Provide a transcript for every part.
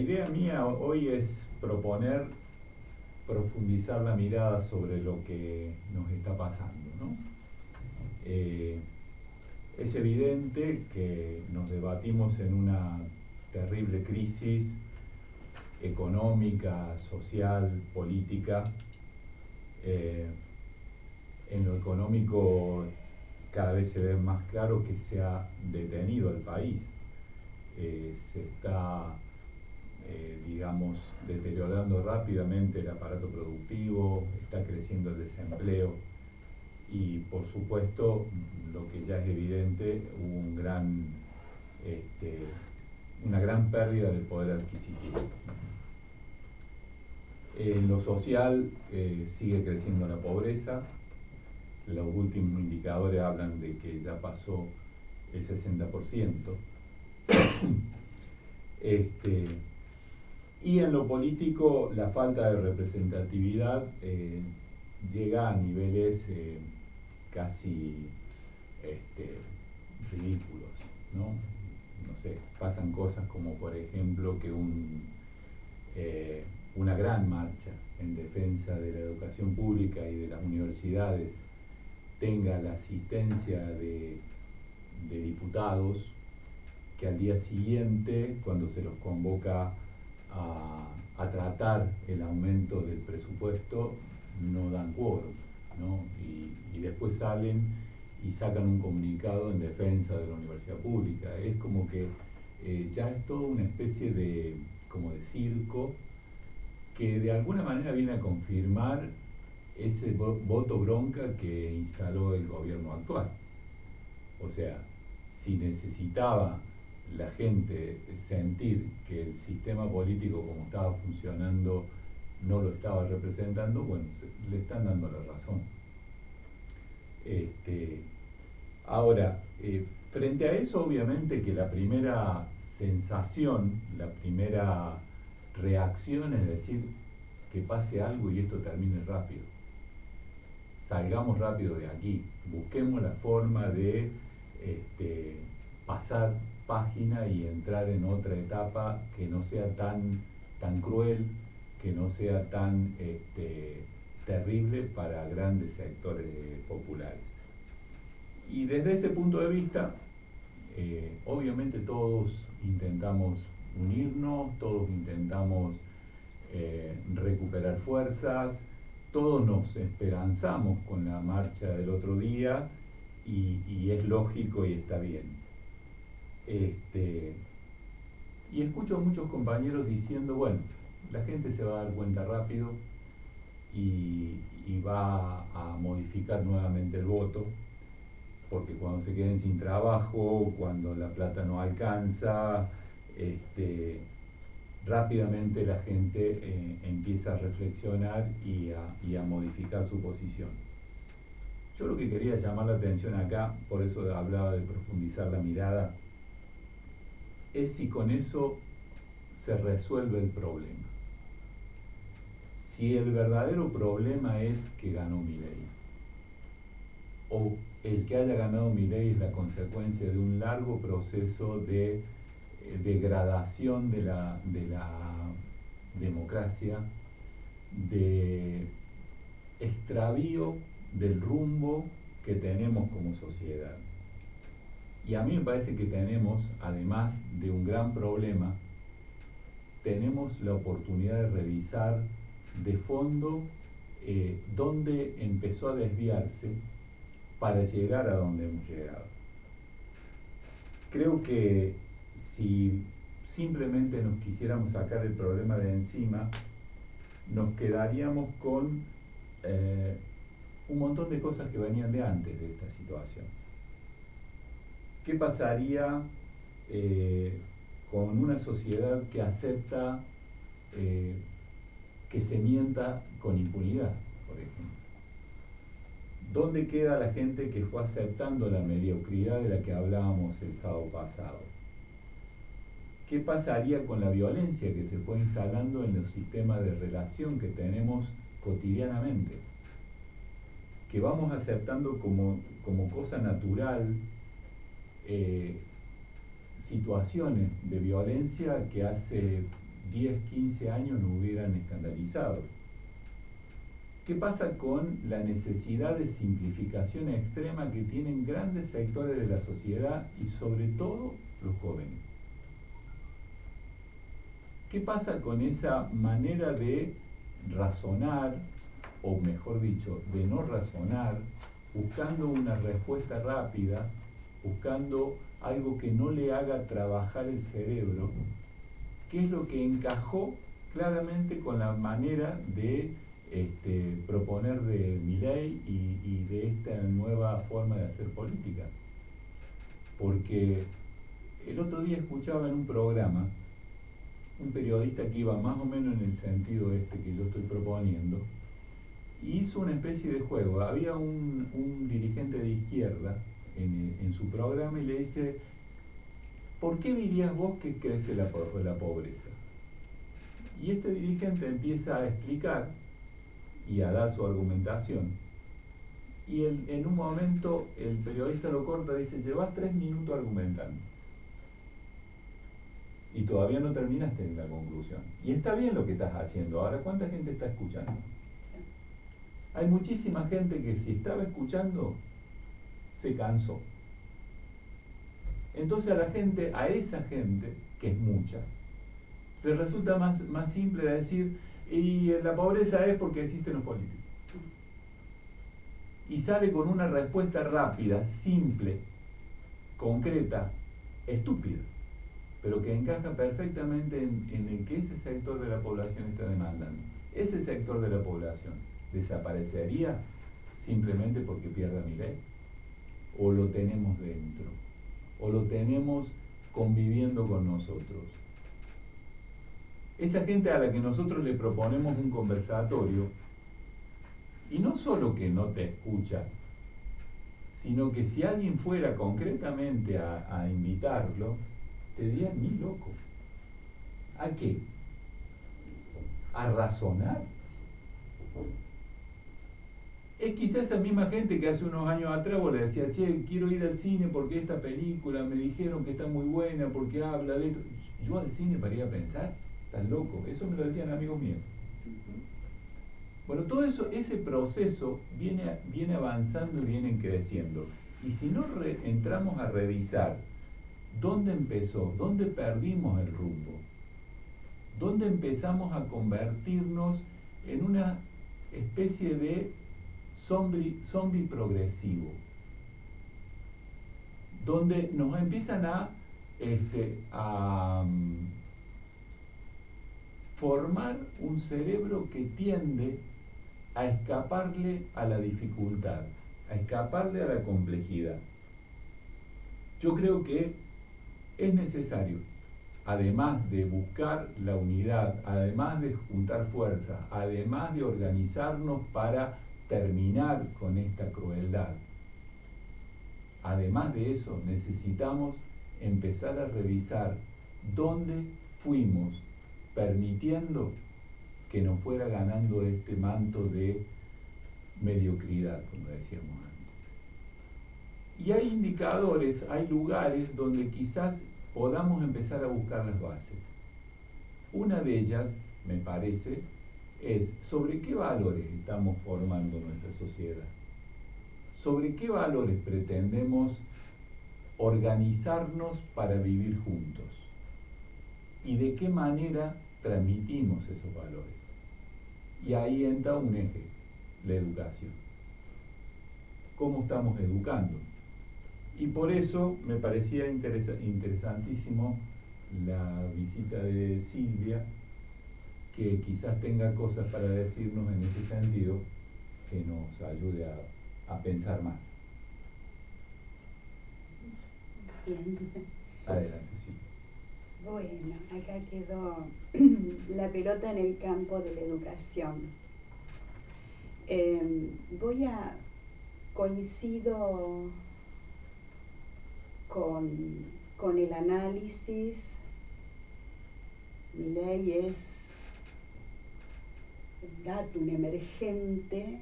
idea mía hoy es proponer profundizar la mirada sobre lo que nos está pasando, ¿no? Es evidente que nos debatimos en una terrible crisis económica, social, política. En lo económico cada vez se ve más claro que se ha detenido el país. Se está, digamos, deteriorando rápidamente el aparato productivo, está creciendo el desempleo y, por supuesto, lo que ya es evidente, hubo una gran pérdida del poder adquisitivo. En lo social sigue creciendo la pobreza. Los últimos indicadores hablan de que ya pasó el 60%. Y en lo político la falta de representatividad llega a niveles casi ridículos, ¿no? No sé, pasan cosas como, por ejemplo, que una gran marcha en defensa de la educación pública y de las universidades tenga la asistencia de diputados que al día siguiente, cuando se los convoca a tratar el aumento del presupuesto, no dan quórum, ¿no? Y después salen y sacan un comunicado en defensa de la universidad pública. Es como que ya es toda una especie de circo que de alguna manera viene a confirmar ese voto bronca que instaló el gobierno actual. O sea, si necesitaba la gente sentir que el sistema político como estaba funcionando no lo estaba representando, bueno, le están dando la razón. Ahora, frente a eso, obviamente que la primera sensación, la primera reacción es decir, que pase algo y esto termine rápido. Salgamos rápido de aquí, busquemos la forma de pasar página y entrar en otra etapa que no sea tan cruel, que no sea tan terrible para grandes sectores populares. Y desde ese punto de vista, obviamente todos intentamos unirnos, todos intentamos recuperar fuerzas, todos nos esperanzamos con la marcha del otro día y es lógico y está bien. Y escucho a muchos compañeros diciendo, bueno, la gente se va a dar cuenta rápido y va a modificar nuevamente el voto, porque cuando se queden sin trabajo, cuando la plata no alcanza, rápidamente la gente empieza a reflexionar y a modificar su posición. Yo lo que quería llamar la atención acá, por eso hablaba de profundizar la mirada, es si con eso se resuelve el problema. Si el verdadero problema es que ganó Milei, o el que haya ganado Milei es la consecuencia de un largo proceso de degradación de la democracia, de extravío del rumbo que tenemos como sociedad. Y a mí me parece que tenemos, además de un gran problema, tenemos la oportunidad de revisar de fondo dónde empezó a desviarse para llegar a donde hemos llegado. Creo que si simplemente nos quisiéramos sacar el problema de encima, nos quedaríamos con un montón de cosas que venían de antes de esta situación. ¿Qué pasaría con una sociedad que acepta que se mienta con impunidad, por ejemplo? ¿Dónde queda la gente que fue aceptando la mediocridad de la que hablábamos el sábado pasado? ¿Qué pasaría con la violencia que se fue instalando en los sistemas de relación que tenemos cotidianamente? Que vamos aceptando como cosa natural situaciones de violencia que hace 10, 15 años nos hubieran escandalizado. ¿Qué pasa con la necesidad de simplificación extrema que tienen grandes sectores de la sociedad y sobre todo los jóvenes? ¿Qué pasa con esa manera de razonar, o mejor dicho, de no razonar, buscando una respuesta rápida, buscando algo que no le haga trabajar el cerebro, que es lo que encajó claramente con la manera de proponer de Milei y de esta nueva forma de hacer política? Porque el otro día escuchaba en un programa un periodista que iba más o menos en el sentido que yo estoy proponiendo, y hizo una especie de juego. Había un dirigente de izquierda en su programa y le dice: ¿por qué dirías vos que crece la pobreza? Y este dirigente empieza a explicar y a dar su argumentación, y en un momento el periodista lo corta y dice: llevas 3 minutos argumentando y todavía no terminaste en la conclusión. Y está bien lo que estás haciendo. Ahora, ¿cuánta gente está escuchando? Hay muchísima gente que, si estaba escuchando, se cansó. Entonces a esa gente, que es mucha, les resulta más simple decir: y la pobreza es porque existen los políticos. Y sale con una respuesta rápida, simple, concreta, estúpida, pero que encaja perfectamente en el que ese sector de la población está demandando. Ese sector de la población desaparecería simplemente porque pierda Milei, o lo tenemos dentro, o lo tenemos conviviendo con nosotros. Esa gente a la que nosotros le proponemos un conversatorio, y no solo que no te escucha, sino que si alguien fuera concretamente a invitarlo, te diría: ni loco. ¿A qué? ¿A razonar? Es quizás esa misma gente que hace unos años atrás vos le decía: che, quiero ir al cine porque esta película me dijeron que está muy buena porque habla de esto. Yo al cine para ir a pensar, estás loco. Eso me lo decían amigos míos. Bueno, todo eso, ese proceso viene avanzando y viene creciendo. Y si no entramos a revisar dónde empezó, dónde perdimos el rumbo, dónde empezamos a convertirnos en una especie de zombie progresivo, donde nos empiezan a formar un cerebro que tiende a escaparle a la dificultad, a escaparle a la complejidad. Yo creo que es necesario, además de buscar la unidad, además de juntar fuerzas, además de organizarnos para terminar con esta crueldad, además de eso, necesitamos empezar a revisar dónde fuimos permitiendo que nos fuera ganando este manto de mediocridad, como decíamos antes. Y hay indicadores, hay lugares donde quizás podamos empezar a buscar las bases. Una de ellas, me parece, es sobre qué valores estamos formando nuestra sociedad, sobre qué valores pretendemos organizarnos para vivir juntos y de qué manera transmitimos esos valores. Y ahí entra un eje, la educación. ¿Cómo estamos educando? Y por eso me parecía interesantísimo la visita de Silvia, que quizás tenga cosas para decirnos en ese sentido que nos ayude a pensar más. Bien. Adelante, sí. Bueno, acá quedó la pelota en el campo de la educación. Coincido con el análisis. Milei es un datum emergente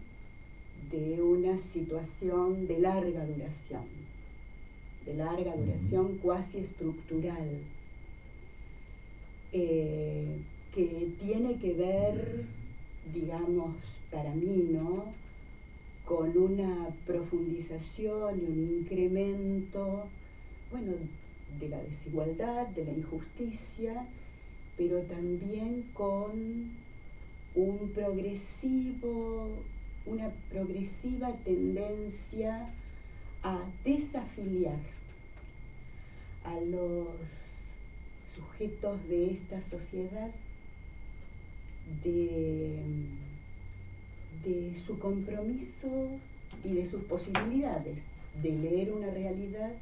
de una situación de larga duración cuasi estructural. que tiene que ver, digamos, para mí, ¿no?, con una profundización y un incremento, bueno, de la desigualdad, de la injusticia, pero también con una progresiva tendencia a desafiliar a los sujetos de esta sociedad de su compromiso y de sus posibilidades de leer una realidad,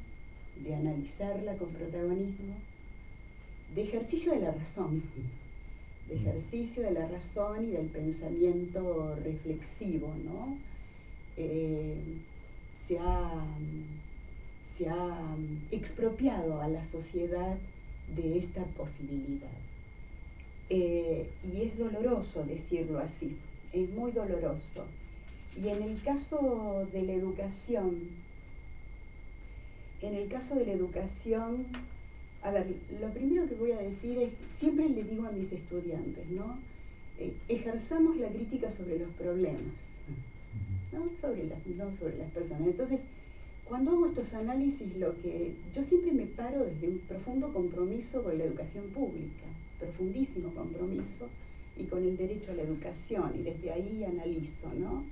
de analizarla con protagonismo, de ejercicio de la razón, y del pensamiento reflexivo, ¿no? Se ha expropiado a la sociedad de esta posibilidad. Y es doloroso decirlo así, es muy doloroso. Y en el caso de la educación, a ver, lo primero que voy a decir es, siempre le digo a mis estudiantes, ¿no? Ejerzamos la crítica sobre los problemas, no sobre las personas. Entonces, cuando hago estos análisis, yo siempre me paro desde un profundo compromiso con la educación pública, profundísimo compromiso, y con el derecho a la educación, y desde ahí analizo, ¿no?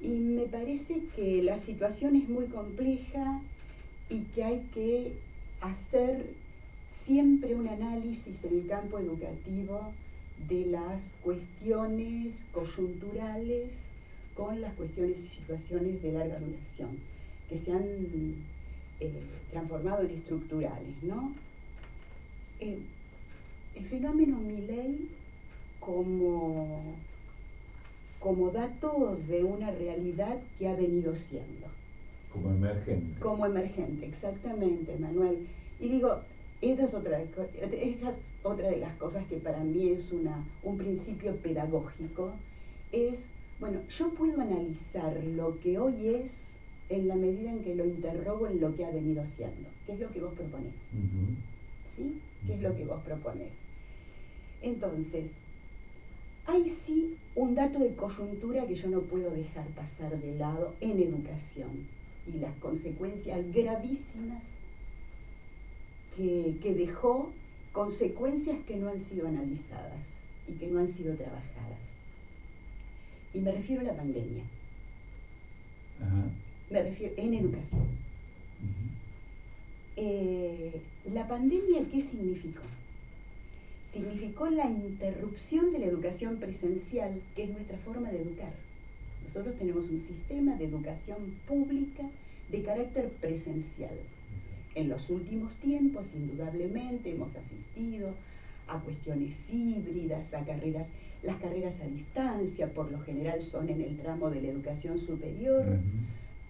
Y me parece que la situación es muy compleja y que hay que hacer siempre un análisis en el campo educativo de las cuestiones coyunturales con las cuestiones y situaciones de larga duración, que se han transformado en estructurales, ¿no? El fenómeno Milei como dato de una realidad que ha venido siendo. Como emergente. Como emergente, exactamente, Manuel. Y digo, esa es otra de las cosas que para mí es un principio pedagógico, es, bueno, yo puedo analizar lo que hoy es en la medida en que lo interrogo en lo que ha venido siendo. ¿Qué es lo que vos proponés? ¿Sí? ¿Qué es lo que vos proponés? Entonces, hay sí un dato de coyuntura que yo no puedo dejar pasar de lado en educación y las consecuencias gravísimas que dejó, consecuencias que no han sido analizadas y que no han sido trabajadas. Y me refiero a la pandemia. Me refiero en educación. La pandemia, ¿qué significó? Significó la interrupción de la educación presencial, que es nuestra forma de educar. Nosotros tenemos un sistema de educación pública de carácter presencial. En los últimos tiempos, indudablemente, hemos asistido a cuestiones híbridas, las carreras a distancia, por lo general son en el tramo de la educación superior,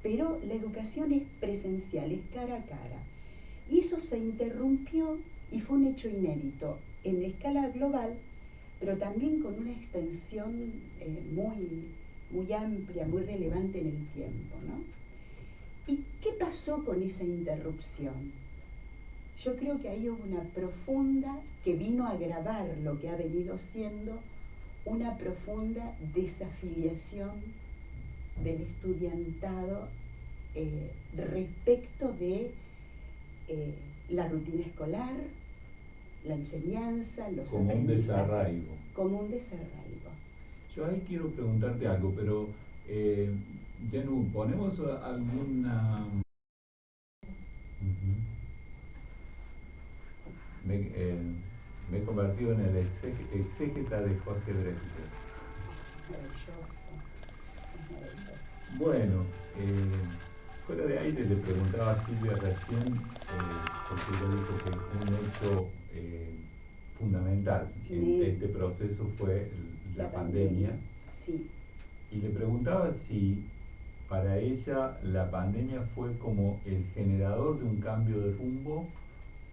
pero la educación es presencial, es cara a cara. Y eso se interrumpió y fue un hecho inédito en escala global, pero también con una extensión muy amplia, muy relevante en el tiempo, ¿no? ¿Y qué pasó con esa interrupción? Yo creo que hay una profunda, que vino a agravar lo que ha venido siendo, una profunda desafiliación del estudiantado respecto de la rutina escolar, la enseñanza, los como un desarraigo. Como un desarraigo. Yo ahí quiero preguntarte algo, pero Yanu, ¿ponemos alguna... Me he convertido en el exégeta de Jorge Drexler. Maravilloso. Bueno, fuera de aire le preguntaba a Silvia recién, porque ella dijo que un hecho fundamental en este proceso fue la pandemia. Sí. Y le preguntaba si para ella la pandemia fue como el generador de un cambio de rumbo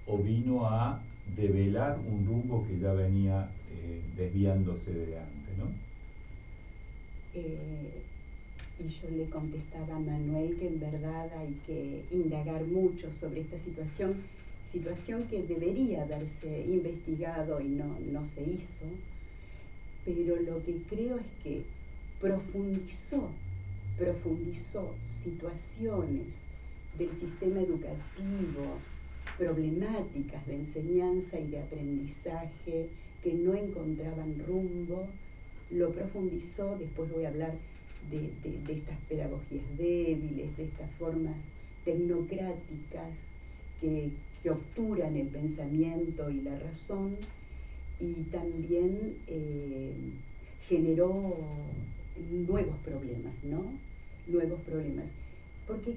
o vino a develar un rumbo que ya venía desviándose de antes, ¿no? Y yo le contestaba a Manuel que en verdad hay que indagar mucho sobre esta situación. situación que debería haberse investigado y no se hizo, pero lo que creo es que profundizó situaciones del sistema educativo, problemáticas de enseñanza y de aprendizaje que no encontraban rumbo, lo profundizó. Después voy a hablar de estas pedagogías débiles, de estas formas tecnocráticas que obturan el pensamiento y la razón, y también generó nuevos problemas, ¿no? Nuevos problemas. Porque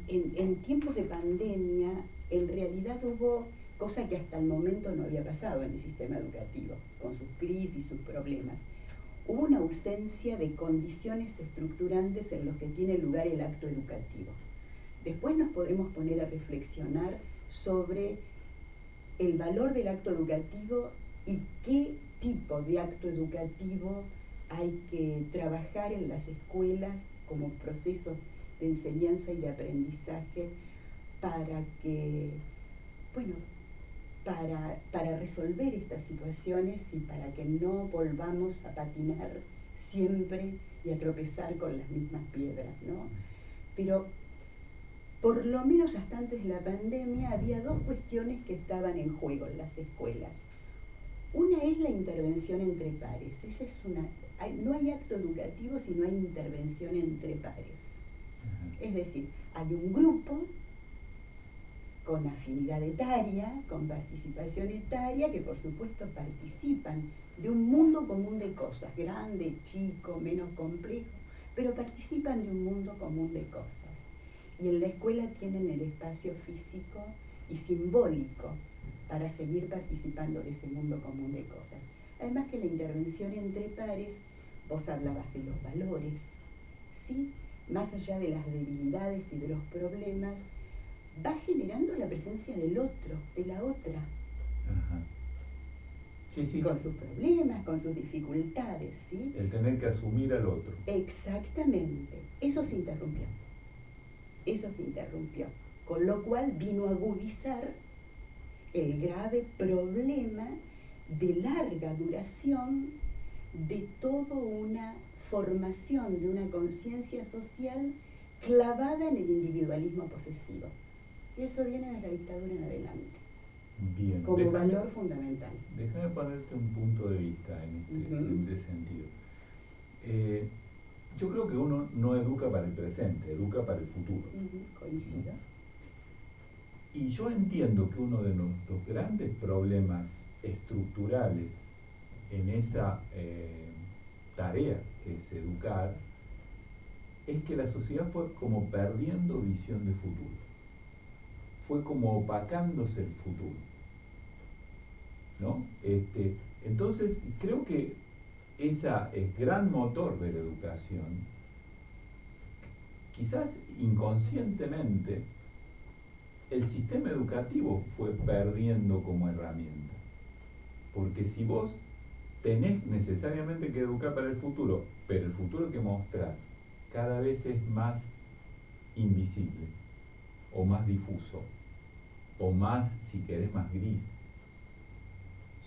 en tiempos de pandemia, en realidad hubo cosa que hasta el momento no había pasado en el sistema educativo, con sus crisis, sus problemas. Hubo una ausencia de condiciones estructurantes en los que tiene lugar el acto educativo. Después nos podemos poner a reflexionar sobre el valor del acto educativo y qué tipo de acto educativo hay que trabajar en las escuelas como procesos de enseñanza y de aprendizaje para que, bueno, para resolver estas situaciones y para que no volvamos a patinar siempre y a tropezar con las mismas piedras, ¿no? Pero por lo menos hasta antes de la pandemia había dos cuestiones que estaban en juego en las escuelas. Una es la intervención entre pares. Esa es no hay acto educativo si no hay intervención entre pares. Es decir, hay un grupo con afinidad etaria, con participación etaria, que por supuesto participan de un mundo común de cosas, grande, chico, menos complejo, pero participan de un mundo común de cosas. Y en la escuela tienen el espacio físico y simbólico para seguir participando de ese mundo común de cosas. Además que la intervención entre pares, vos hablabas de los valores, ¿sí? Más allá de las debilidades y de los problemas, va generando la presencia del otro, de la otra. Ajá. Sí, sí. Con sus problemas, con sus dificultades, ¿sí? El tener que asumir al otro. Exactamente. Eso se interrumpió. Con lo cual vino a agudizar el grave problema de larga duración de toda una formación de una conciencia social clavada en el individualismo posesivo. Y eso viene de la dictadura en adelante. Bien. Como valor fundamental. Déjame ponerte un punto de vista en este sentido. Yo creo que uno no educa para el presente, educa para el futuro. Coincido. Y yo entiendo que uno de los grandes problemas estructurales en esa tarea que es educar es que la sociedad fue como perdiendo visión de futuro, fue como opacándose el futuro, ¿no? Entonces creo que esa gran motor de la educación, quizás inconscientemente, el sistema educativo fue perdiendo como herramienta. Porque si vos tenés necesariamente que educar para el futuro, pero el futuro que mostrás cada vez es más invisible, o más difuso, o más, si querés, más gris.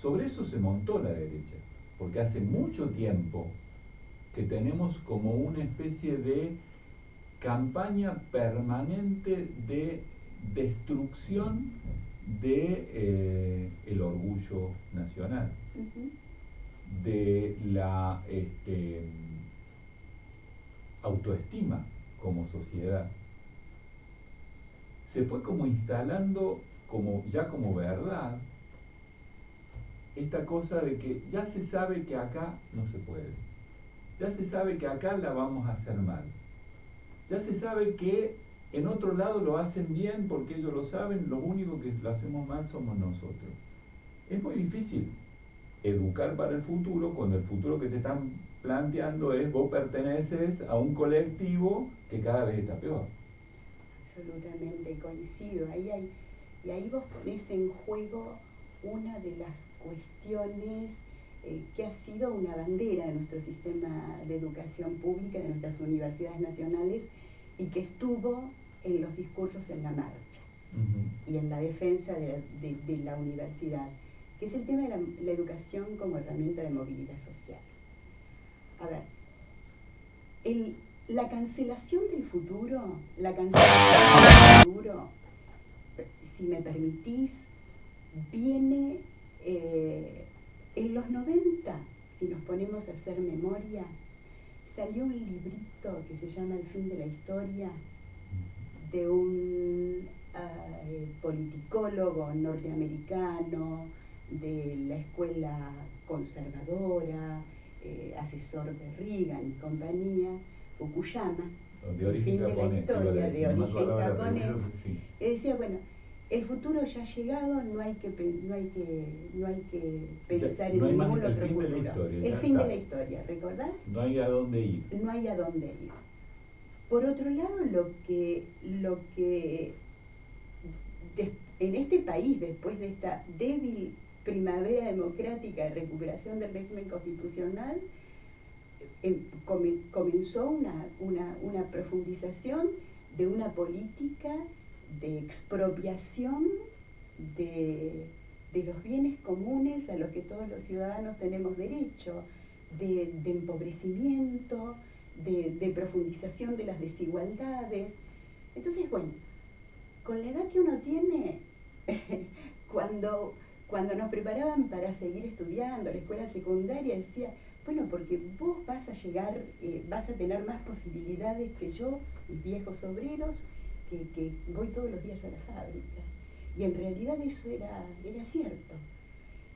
Sobre eso se montó la derecha, porque hace mucho tiempo que tenemos como una especie de campaña permanente de destrucción de el orgullo nacional, de la autoestima como sociedad. Se fue como instalando como verdad esta cosa de que ya se sabe que acá no se puede, ya se sabe que acá la vamos a hacer mal, ya se sabe que en otro lado lo hacen bien porque ellos lo saben, los únicos que lo hacemos mal somos nosotros. Es muy difícil educar para el futuro cuando el futuro que te están planteando es vos perteneces a un colectivo que cada vez está peor. Absolutamente coincido. Y ahí vos ponés en juego una de las cuestiones que ha sido una bandera de nuestro sistema de educación pública, de nuestras universidades nacionales, y que estuvo en los discursos en la marcha y en la defensa de la universidad, que es el tema de la educación como herramienta de movilidad social. A ver, la cancelación del futuro, si me permitís, viene en los 90, si nos ponemos a hacer memoria, salió un librito que se llama El fin de la historia, de un politicólogo norteamericano de la escuela conservadora, asesor de Reagan y compañía, Fukuyama, El fin de la historia, de origen japonés, que decía, bueno, el futuro ya ha llegado, no hay que pensar en ningún otro futuro. El fin de la historia, ¿recordás? No hay a dónde ir. No hay a dónde ir. Por otro lado, lo que en este país, después de esta débil primavera democrática de recuperación del régimen constitucional, comenzó una profundización de una política de expropiación de los bienes comunes a los que todos los ciudadanos tenemos derecho, de empobrecimiento, de profundización de las desigualdades. Entonces, bueno, con la edad que uno tiene, cuando nos preparaban para seguir estudiando la escuela secundaria, decía, bueno, porque vos vas a llegar, vas a tener más posibilidades que yo, mis viejos obreros, que voy todos los días a la fábrica. Y en realidad eso era cierto.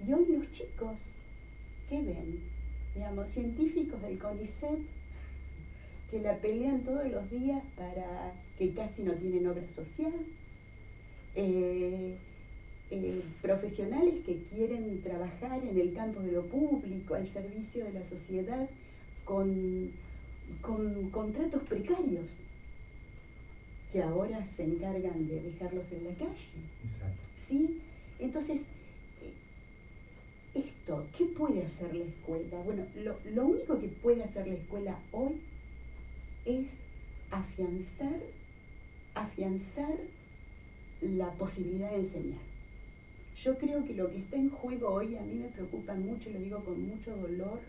Y hoy los chicos, ¿qué ven? Digamos, científicos del CONICET que la pelean todos los días para que casi no tienen obra social, profesionales que quieren trabajar en el campo de lo público, al servicio de la sociedad, con contratos precarios, que ahora se encargan de dejarlos en la calle. Exacto. ¿Sí? Entonces, esto, ¿qué puede hacer la escuela? Bueno, lo único que puede hacer la escuela hoy es afianzar la posibilidad de enseñar. Yo creo que lo que está en juego hoy, a mí me preocupa mucho, lo digo con mucho dolor,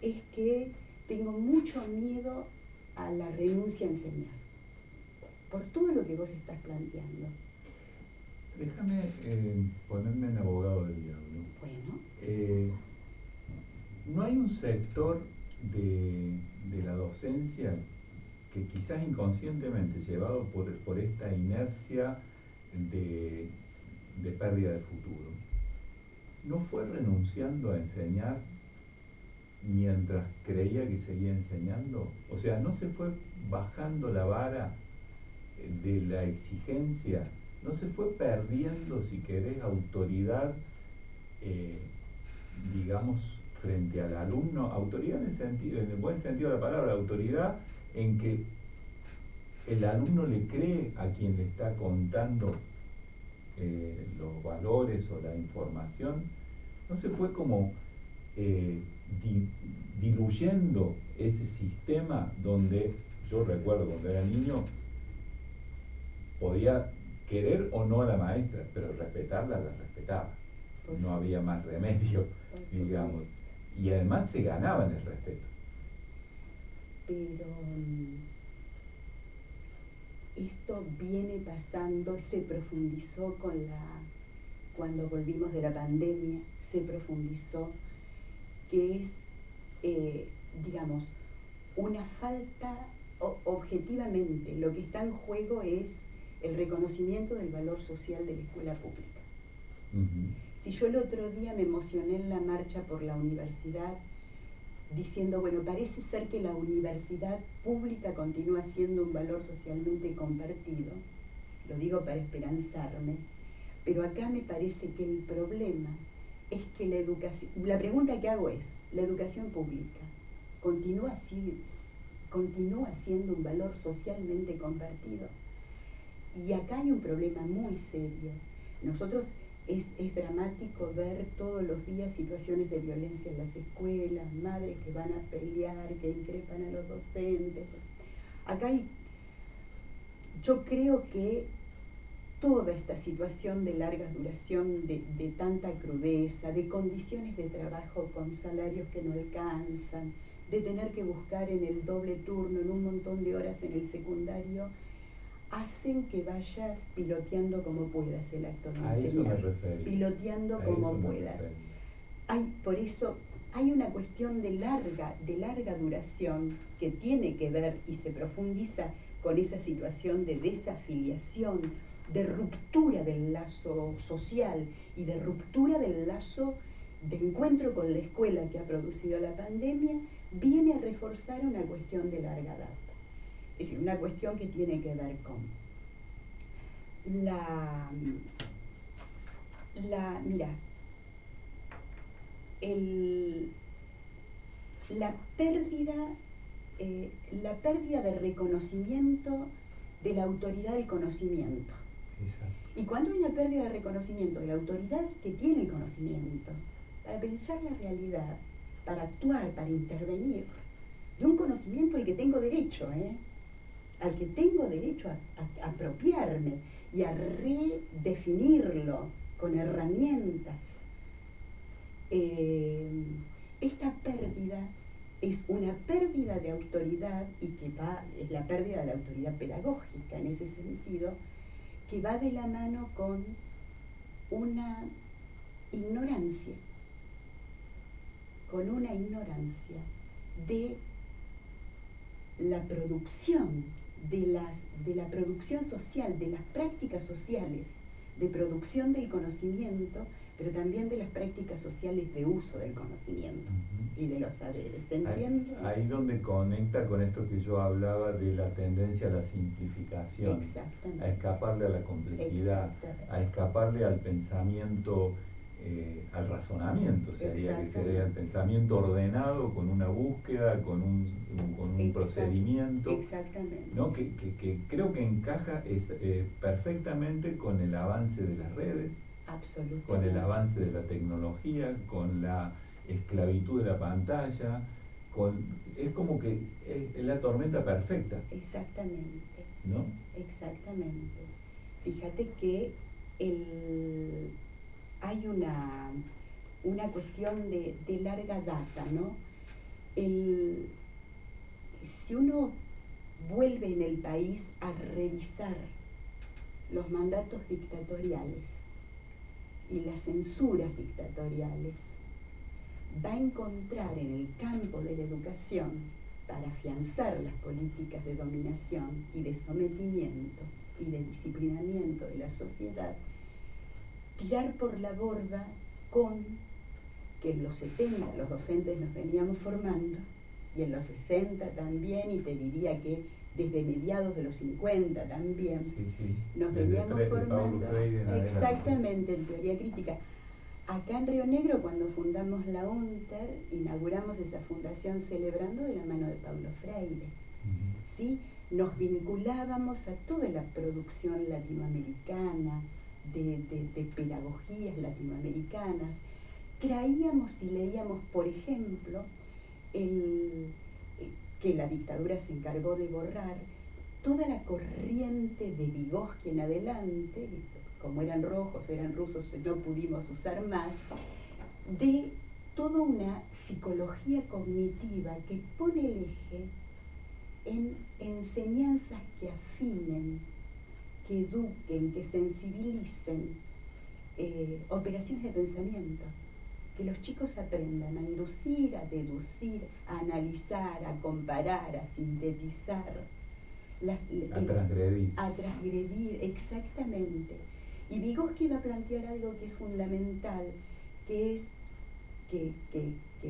es que tengo mucho miedo a la renuncia a enseñar, por todo lo que vos estás planteando. Déjame ponerme en abogado del diablo. Bueno. ¿No hay un sector de la docencia que quizás inconscientemente, llevado por esta inercia de pérdida de futuro, no fue renunciando a enseñar mientras creía que seguía enseñando? O sea, ¿no se fue bajando la vara de la exigencia? ¿No se fue perdiendo, si querés, autoridad, digamos, frente al alumno? Autoridad en el buen sentido de la palabra, autoridad en que el alumno le cree a quien le está contando los valores o la información. ¿No se fue como diluyendo ese sistema donde, yo recuerdo cuando era niño, podía querer o no a la maestra, pero respetarla la respetaba? No había más remedio, digamos. Y además se ganaba en el respeto. Pero esto viene pasando, se profundizó cuando volvimos de la pandemia, se profundizó, que es, digamos, una falta, objetivamente, lo que está en juego es el reconocimiento del valor social de la escuela pública. Si yo el otro día me emocioné en la marcha por la universidad, diciendo, bueno, parece ser que la universidad pública continúa siendo un valor socialmente compartido, lo digo para esperanzarme, pero acá me parece que el problema es que la pregunta que hago es, ¿la educación pública continúa siendo un valor socialmente compartido? Y acá hay un problema muy serio. Nosotros es dramático ver todos los días situaciones de violencia en las escuelas, madres que van a pelear, que increpan a los docentes. Acá hay yo creo que toda esta situación de larga duración, de tanta crudeza, de condiciones de trabajo con salarios que no alcanzan, de tener que buscar en el doble turno, en un montón de horas en el secundario, hacen que vayas piloteando como puedas el acto de enseñar. A eso me refería. Piloteando como puedas. Por eso hay una cuestión de larga duración que tiene que ver y se profundiza con esa situación de desafiliación, de ruptura del lazo social y de ruptura del lazo de encuentro con la escuela que ha producido la pandemia, viene a reforzar una cuestión de larga data. Es decir, una cuestión que tiene que ver con la pérdida de reconocimiento de la autoridad del conocimiento. Exacto. Y cuando hay una pérdida de reconocimiento de la autoridad que tiene el conocimiento, para pensar la realidad, para actuar, para intervenir, de un conocimiento al que tengo derecho, al que tengo derecho a apropiarme y a redefinirlo con herramientas. Esta pérdida es una pérdida de autoridad y es la pérdida de la autoridad pedagógica en ese sentido, que va de la mano con una ignorancia de la producción, de la producción social, de las prácticas sociales de producción del conocimiento, pero también de las prácticas sociales de uso del conocimiento y de los saberes. ¿Se entiende? Ahí donde conecta con esto que yo hablaba de la tendencia a la simplificación, a escaparle a la complejidad, a escaparle al pensamiento, al razonamiento, que sería el pensamiento ordenado con una búsqueda, con un procedimiento, ¿no? Que creo que encaja perfectamente con el avance de las redes, con el avance de la tecnología, con la esclavitud de la pantalla, es como que es la tormenta perfecta. Exactamente. ¿No? Exactamente. Fíjate que hay una cuestión de larga data, ¿no? Si uno vuelve en el país a revisar los mandatos dictatoriales y las censuras dictatoriales, va a encontrar en el campo de la educación, para afianzar las políticas de dominación y de sometimiento y de disciplinamiento de la sociedad, tirar por la borda con que en los 70 los docentes nos veníamos formando, y en los 60 también, y te diría que desde mediados de los 50 también, nos veníamos formando exactamente en teoría crítica. Acá en Río Negro, cuando fundamos la UNTER, inauguramos esa fundación celebrando de la mano de Paulo Freire. ¿Sí? Nos vinculábamos a toda la producción latinoamericana, de pedagogías latinoamericanas. Traíamos y leíamos, por ejemplo, que la dictadura se encargó de borrar, toda la corriente de Vygotsky en adelante, como eran rojos, eran rusos, no pudimos usar más, de toda una psicología cognitiva que pone el eje en enseñanzas que afinen, que eduquen, que sensibilicen, operaciones de pensamiento, que los chicos aprendan a inducir, a deducir, a analizar, a comparar, a sintetizar, a transgredir, exactamente. Y Vygotsky va a plantear algo que es fundamental, que es que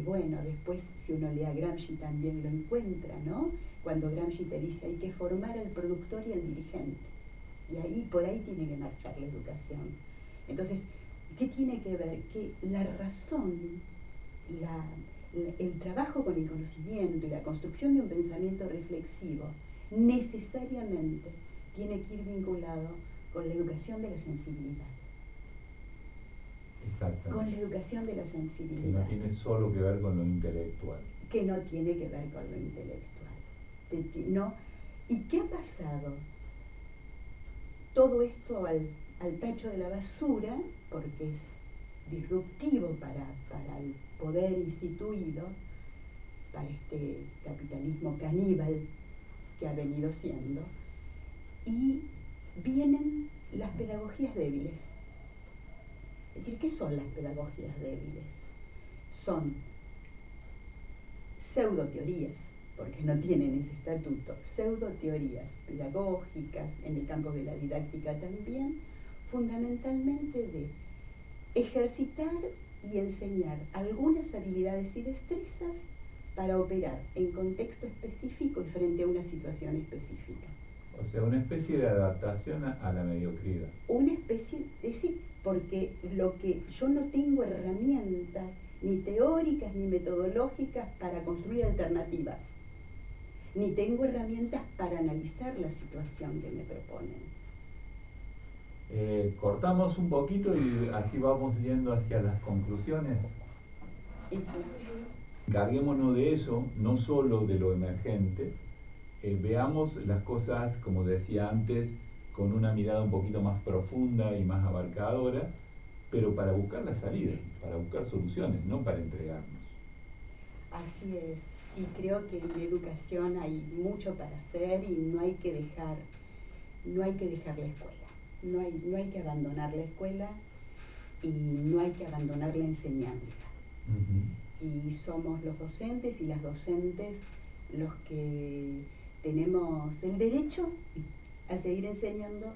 bueno, después si uno lee a Gramsci también lo encuentra, ¿no? Cuando Gramsci te dice hay que formar al productor y al dirigente. Y ahí, por ahí tiene que marchar la educación. Entonces, ¿qué tiene que ver? Que la razón, el trabajo con el conocimiento y la construcción de un pensamiento reflexivo necesariamente tiene que ir vinculado con la educación de la sensibilidad. Exactamente. Con la educación de la sensibilidad. Que no tiene solo que ver con lo intelectual. Que no tiene que ver con lo intelectual. ¿No? ¿Y qué ha pasado? todo esto al tacho de la basura, porque es disruptivo para el poder instituido, para este capitalismo caníbal que ha venido siendo, y vienen las pedagogías débiles. Es decir, ¿qué son las pedagogías débiles? Son pseudoteorías, porque no tienen ese estatuto, pseudoteorías pedagógicas, en el campo de la didáctica también, fundamentalmente de ejercitar y enseñar algunas habilidades y destrezas para operar en contexto específico y frente a una situación específica. O sea, una especie de adaptación a la mediocridad. Una especie, es decir, porque lo que yo no tengo herramientas ni teóricas ni metodológicas para construir alternativas, ni tengo herramientas para analizar la situación que me proponen. Cortamos un poquito y así vamos yendo hacia las conclusiones. Encarguémonos de eso, no solo de lo emergente. Veamos las cosas, como decía antes, con una mirada un poquito más profunda y más abarcadora, pero para buscar la salida, para buscar soluciones, no para entregarnos. Así es, y creo que en la educación hay mucho para hacer y no hay que dejar la escuela. No hay que abandonar la escuela y no hay que abandonar la enseñanza. Y somos los docentes y las docentes los que tenemos el derecho a seguir enseñando,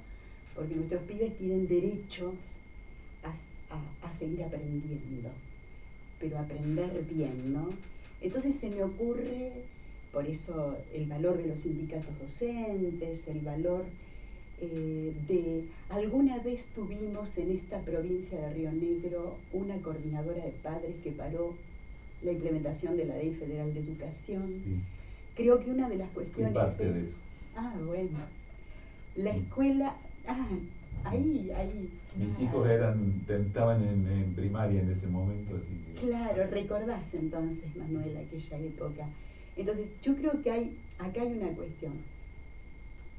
porque nuestros pibes tienen derechos a seguir aprendiendo, pero aprender bien, ¿no? Entonces se me ocurre, por eso el valor de los sindicatos docentes, el valor alguna vez tuvimos en esta provincia de Río Negro una coordinadora de padres que paró la implementación de la Ley Federal de Educación. Sí. Creo que una de las cuestiones parte de eso. Bueno, la escuela, ahí. Mis hijos estaban en primaria en ese momento, así que... Claro, recordás entonces, Manuel, aquella época. Entonces, yo creo que acá hay una cuestión.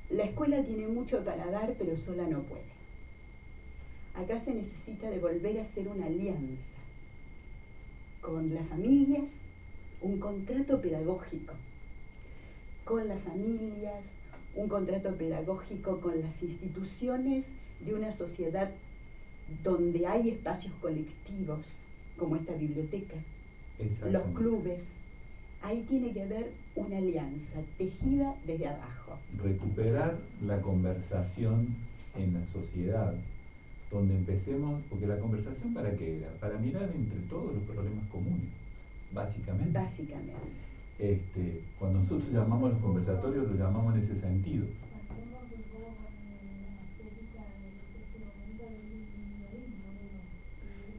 La escuela tiene mucho para dar, pero sola no puede. Acá se necesita de volver a hacer una alianza con las familias, un contrato pedagógico con las familias, un contrato pedagógico con las instituciones de una sociedad donde hay espacios colectivos, como esta biblioteca, los clubes. Ahí tiene que haber una alianza tejida desde abajo. Recuperar la conversación en la sociedad, donde empecemos, porque la conversación ¿para qué era? Para mirar entre todos los problemas comunes, básicamente. Cuando nosotros llamamos los conversatorios, lo llamamos en ese sentido.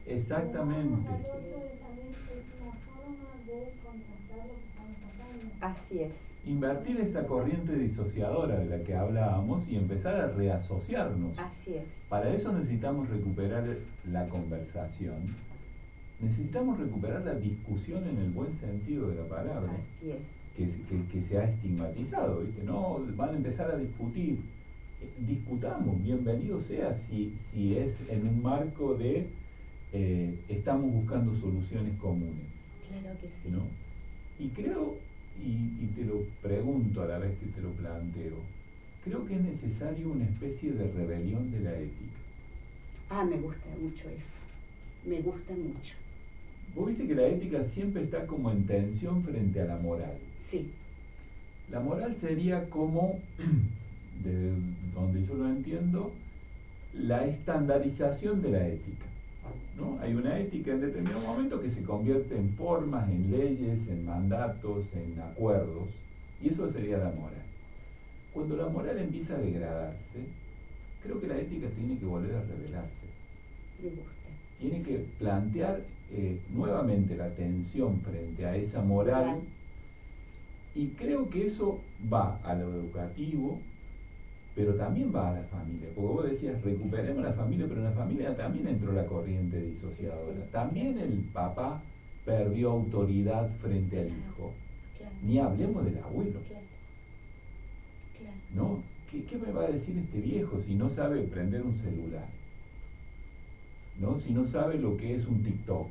Exactamente. Así es. Invertir esa corriente disociadora de la que hablábamos y empezar a reasociarnos. Así es. Para eso necesitamos recuperar la conversación, necesitamos recuperar la discusión en el buen sentido de la palabra. Así es. Que se ha estigmatizado, ¿viste? No, van a empezar a discutir. Discutamos, bienvenido sea si es en un marco de estamos buscando soluciones comunes. Claro que sí. ¿No? Y creo, y te lo pregunto a la vez que te lo planteo, creo que es necesario una especie de rebelión de la ética. Me gusta mucho eso. Me gusta mucho. Vos viste que la ética siempre está como en tensión frente a la moral. Sí. La moral sería como, desde donde yo lo entiendo, la estandarización de la ética, ¿no? Hay una ética en determinado momento que se convierte en formas, en leyes, en mandatos, en acuerdos, y eso sería la moral. Cuando la moral empieza a degradarse, creo que la ética tiene que volver a revelarse. Me gusta. Tiene que plantear nuevamente la tensión frente a esa moral, y creo que eso va a lo educativo, pero también va a la familia, porque vos decías recuperemos la familia, pero en la familia también entró la corriente disociadora. Sí. También el papá perdió autoridad frente al hijo. Claro. Ni hablemos del abuelo. Claro. ¿No? ¿qué me va a decir este viejo si no sabe prender un celular? ¿No? Si no sabe lo que es un TikTok,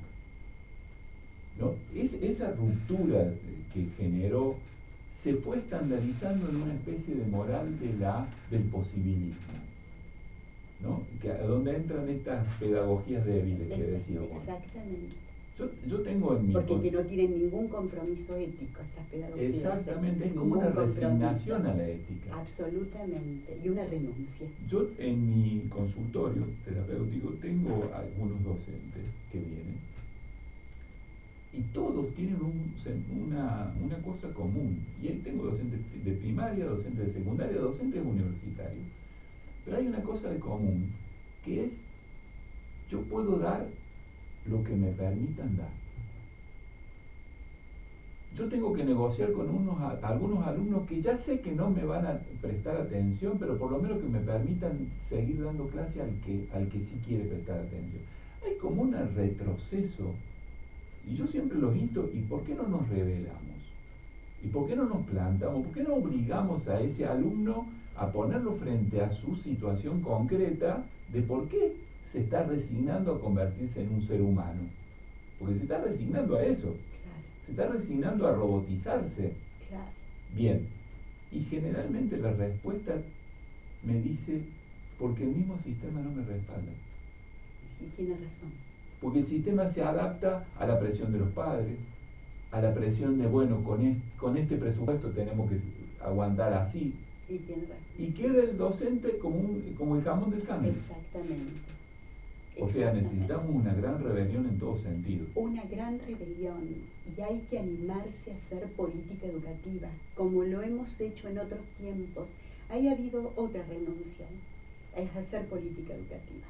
¿no? Esa ruptura que generó se fue estandarizando en una especie de moral del posibilismo, ¿no? Donde entran estas pedagogías débiles que decía vos. Exactamente. Yo tengo en mi... Porque que no tienen ningún compromiso ético estas pedagogías. Exactamente, es como una resignación a la ética. Absolutamente, y una renuncia. Yo en mi consultorio terapéutico tengo algunos docentes que vienen y todos tienen una cosa común. Y ahí tengo docentes de primaria, docentes de secundaria, docentes universitarios. Pero hay una cosa de común, que es, yo puedo dar lo que me permitan dar. Yo tengo que negociar con algunos alumnos que ya sé que no me van a prestar atención, pero por lo menos que me permitan seguir dando clase al que sí quiere prestar atención. Hay como un retroceso, y yo siempre lo insto, ¿y por qué no nos rebelamos? ¿Y por qué no nos plantamos? ¿Por qué no obligamos a ese alumno a ponerlo frente a su situación concreta de por qué se está resignando a convertirse en un ser humano? Porque se está resignando a eso. Se está resignando a robotizarse. Claro. Bien, y generalmente la respuesta me dice, porque el mismo sistema no me respalda. Y tiene razón. Porque el sistema se adapta a la presión de los padres, a la presión de, bueno, con este presupuesto tenemos que aguantar así. Y tiene razón. Y queda el docente como el jamón del sándwich. Exactamente. O sea, necesitamos una gran rebelión en todo sentido. Una gran rebelión, y hay que animarse a hacer política educativa, como lo hemos hecho en otros tiempos. Ha habido otra renuncia, es hacer política educativa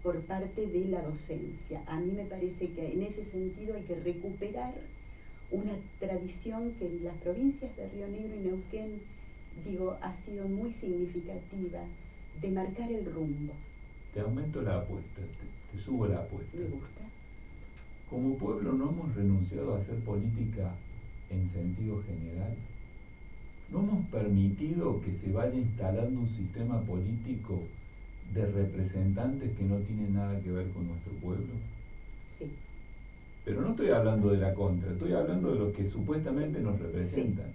por parte de la docencia. A mí me parece que en ese sentido hay que recuperar una tradición que en las provincias de Río Negro y Neuquén, ha sido muy significativa, de marcar el rumbo. Te aumento la apuesta, te subo la apuesta. Me gusta. Como pueblo no hemos renunciado a hacer política en sentido general. No hemos permitido que se vaya instalando un sistema político de representantes que no tienen nada que ver con nuestro pueblo. Sí. Pero no estoy hablando de la contra, estoy hablando de los que supuestamente nos representan.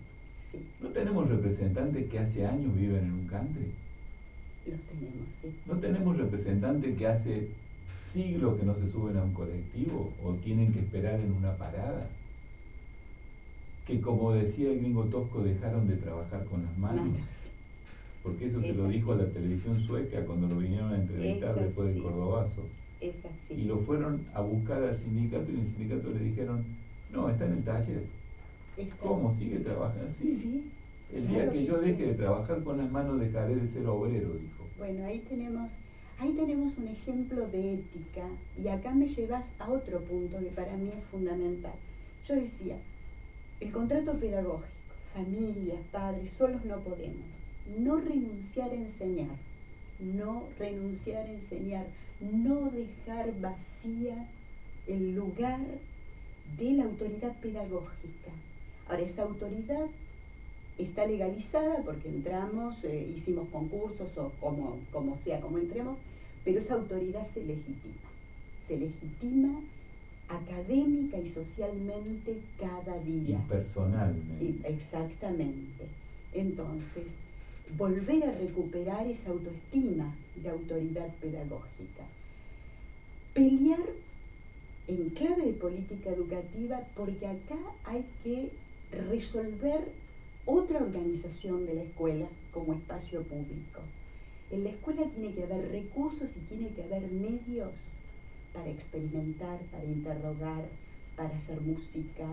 Sí. ¿No tenemos representantes que hace años viven en un country? Los tenemos, sí. ¿No tenemos representantes que hace siglos que no se suben a un colectivo o tienen que esperar en una parada? Que como decía el gringo Tosco, dejaron de trabajar con las manos. Porque eso se lo dijo a la televisión sueca cuando lo vinieron a entrevistar después del Cordobazo. Es así. Y lo fueron a buscar al sindicato y en el sindicato le dijeron, no, está en el taller. ¿Cómo? ¿Sigue trabajando? Sí. El día que yo deje de trabajar con las manos dejaré de ser obrero, dijo. Bueno, ahí tenemos un ejemplo de ética, y acá me llevas a otro punto que para mí es fundamental. Yo decía, el contrato pedagógico, familias, padres, solos no podemos. No renunciar a enseñar, no renunciar a enseñar, no dejar vacía el lugar de la autoridad pedagógica. Ahora, esa autoridad está legalizada porque entramos, hicimos concursos o como sea, como entremos, pero esa autoridad se legitima académica y socialmente cada día. Y personalmente. Exactamente. Entonces, volver a recuperar esa autoestima de autoridad pedagógica. Pelear en clave de política educativa, porque acá hay que resolver otra organización de la escuela como espacio público. En la escuela tiene que haber recursos y tiene que haber medios para experimentar, para interrogar, para hacer música,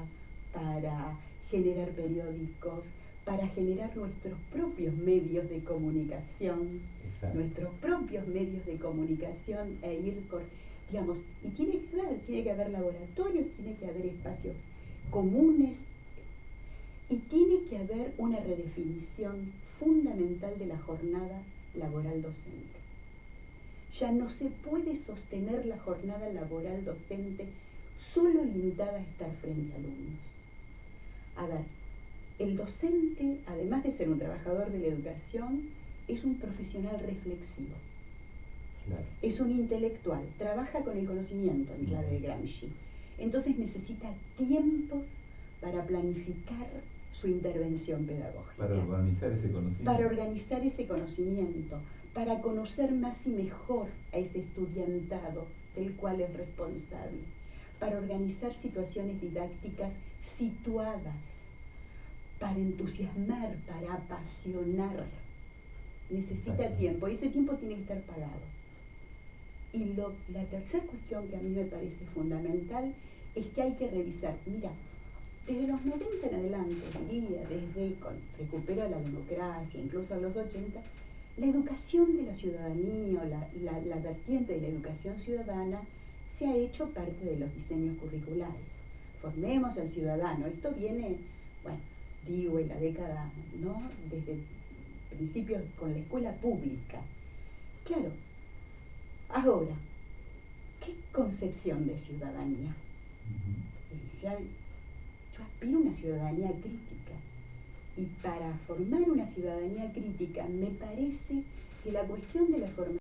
para generar periódicos, para generar nuestros propios medios de comunicación. Exacto. Nuestros propios medios de comunicación y tiene que haber laboratorios, tiene que haber espacios comunes y tiene que haber una redefinición fundamental de la jornada laboral docente. Ya no se puede sostener la jornada laboral docente solo limitada a estar frente a alumnos. A ver, el docente, además de ser un trabajador de la educación, es un profesional reflexivo. Claro. Es un intelectual, trabaja con el conocimiento en clave de Gramsci. Entonces necesita tiempos para planificar su intervención pedagógica. Para organizar ese conocimiento. Para organizar ese conocimiento, para conocer más y mejor a ese estudiantado del cual es responsable, para organizar situaciones didácticas situadas, para entusiasmar, para apasionar. Necesita tiempo, y ese tiempo tiene que estar pagado. Y la tercera cuestión que a mí me parece fundamental es que hay que revisar, mira, desde los 90 en adelante, diría, desde con recupero a la democracia, incluso a los 80, la educación de la ciudadanía, la vertiente de la educación ciudadana, se ha hecho parte de los diseños curriculares. Formemos al ciudadano. Esto viene, bueno, digo, en la década, ¿no? Desde principios con la escuela pública. Claro, ahora, ¿qué concepción de ciudadanía? Yo aspiro a una ciudadanía crítica, y para formar una ciudadanía crítica me parece que la cuestión de la formación